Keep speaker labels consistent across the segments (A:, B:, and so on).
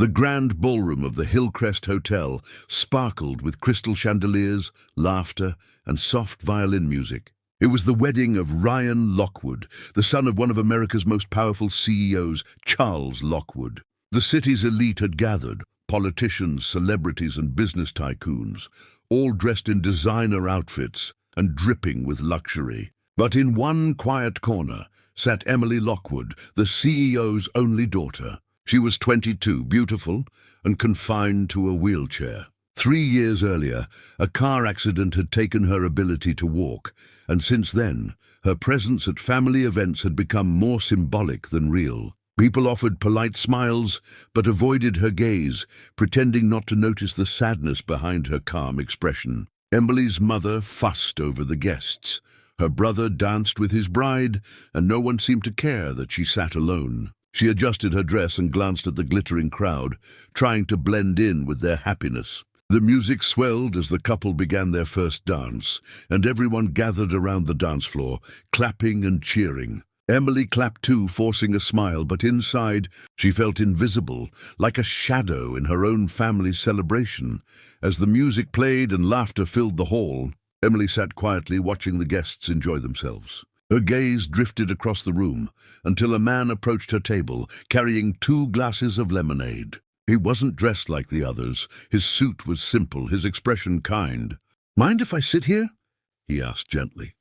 A: The grand ballroom of the Hillcrest Hotel sparkled with crystal chandeliers, laughter, and soft violin music. It was the wedding of Ryan Lockwood, the son of one of America's most powerful CEOs, Charles Lockwood. The city's elite had gathered, politicians, celebrities, and business tycoons, all dressed in designer outfits and dripping with luxury. But in one quiet corner sat Emily Lockwood, the CEO's only daughter. She was 22, beautiful, and confined to a wheelchair. 3 years earlier, a car accident had taken her ability to walk, and since then, her presence at family events had become more symbolic than real. People offered polite smiles, but avoided her gaze, pretending not to notice the sadness behind her calm expression. Emily's mother fussed over the guests. Her brother danced with his bride, and no one seemed to care that she sat alone. She adjusted her dress and glanced at the glittering crowd, trying to blend in with their happiness. The music swelled as the couple began their first dance, and everyone gathered around the dance floor, clapping and cheering. Emily clapped too, forcing a smile, but inside she felt invisible, like a shadow in her own family's celebration. As the music played and laughter filled the hall, Emily sat quietly watching the guests enjoy themselves. Her gaze drifted across the room until a man approached her table, carrying 2 glasses of lemonade. He wasn't dressed like the others. His suit was simple, his expression kind. "Mind if I sit here?" he asked gently.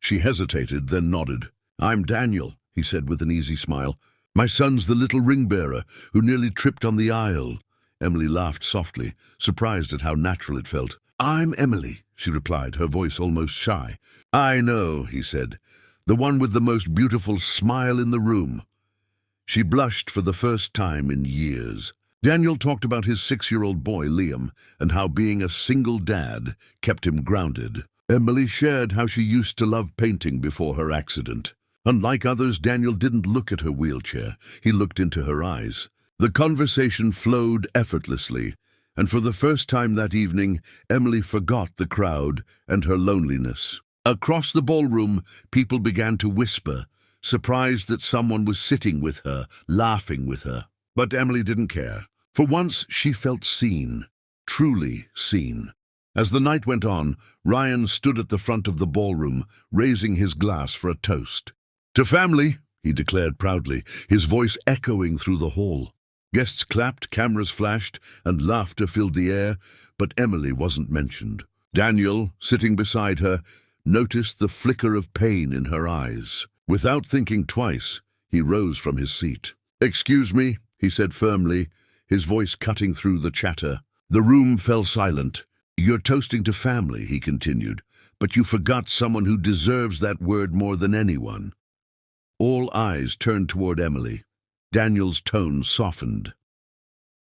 A: She hesitated, then nodded. "I'm Daniel," he said with an easy smile. "My son's the little ring-bearer who nearly tripped on the aisle." Emily laughed softly, surprised at how natural it felt. "I'm Emily," she replied, her voice almost shy. "I know," he said, "the one with the most beautiful smile in the room." She blushed for the first time in years. Daniel talked about his 6-year-old boy, Liam, and how being a single dad kept him grounded. Emily shared how she used to love painting before her accident. Unlike others, Daniel didn't look at her wheelchair. He looked into her eyes. The conversation flowed effortlessly, and for the first time that evening, Emily forgot the crowd and her loneliness. Across the ballroom, people began to whisper, surprised that someone was sitting with her, laughing with her. But Emily didn't care. For once, she felt seen, truly seen. As the night went on, Ryan stood at the front of the ballroom, raising his glass for a toast. "To family," he declared proudly, his voice echoing through the hall. Guests clapped, cameras flashed, and laughter filled the air, but Emily wasn't mentioned. Daniel, sitting beside her, noticed the flicker of pain in her eyes. Without thinking twice, he rose from his seat. "Excuse me," he said firmly, his voice cutting through the chatter. The room fell silent. "You're toasting to family," he continued, "but you forgot someone who deserves that word more than anyone." All eyes turned toward Emily. Daniel's tone softened.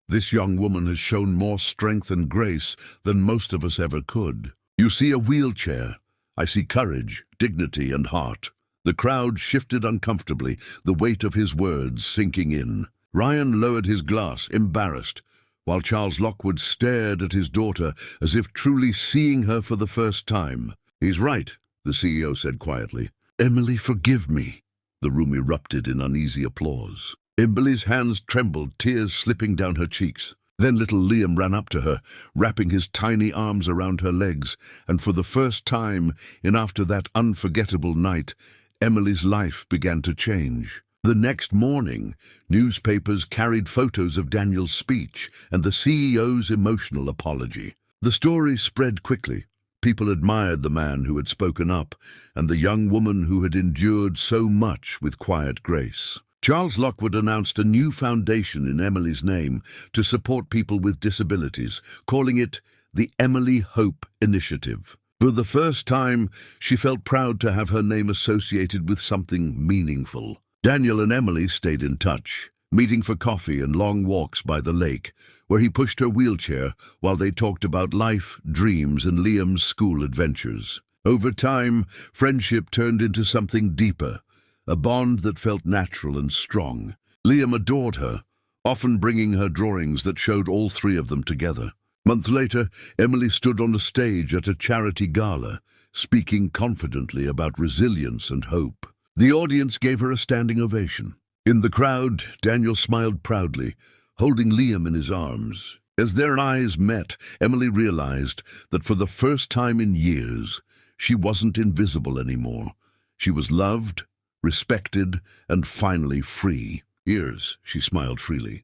A: "This young woman has shown more strength and grace than most of us ever could. You see a wheelchair. I see courage, dignity, and heart." The crowd shifted uncomfortably, the weight of his words sinking in. Ryan lowered his glass, embarrassed, while Charles Lockwood stared at his daughter as if truly seeing her for the first time. "He's right," the CEO said quietly. "Emily, forgive me." The room erupted in uneasy applause. Emily's hands trembled, tears slipping down her cheeks. Then little Liam ran up to her, wrapping his tiny arms around her legs, and for the first time, after that unforgettable night, Emily's life began to change. The next morning, newspapers carried photos of Daniel's speech and the CEO's emotional apology. The story spread quickly. People admired the man who had spoken up and the young woman who had endured so much with quiet grace. Charles Lockwood announced a new foundation in Emily's name to support people with disabilities, calling it the Emily Hope Initiative. For the first time, she felt proud to have her name associated with something meaningful. Daniel and Emily stayed in touch, meeting for coffee and long walks by the lake, where he pushed her wheelchair while they talked about life, dreams, and Liam's school adventures. Over time, friendship turned into something deeper, a bond that felt natural and strong. Liam adored her, often bringing her drawings that showed all 3 of them together. Months later, Emily stood on the stage at a charity gala, speaking confidently about resilience and hope. The audience gave her a standing ovation. In the crowd, Daniel smiled proudly, holding Liam in his arms. As their eyes met, Emily realized that for the first time in years, she wasn't invisible anymore. She was loved, respected, and finally free. "Years," she smiled freely.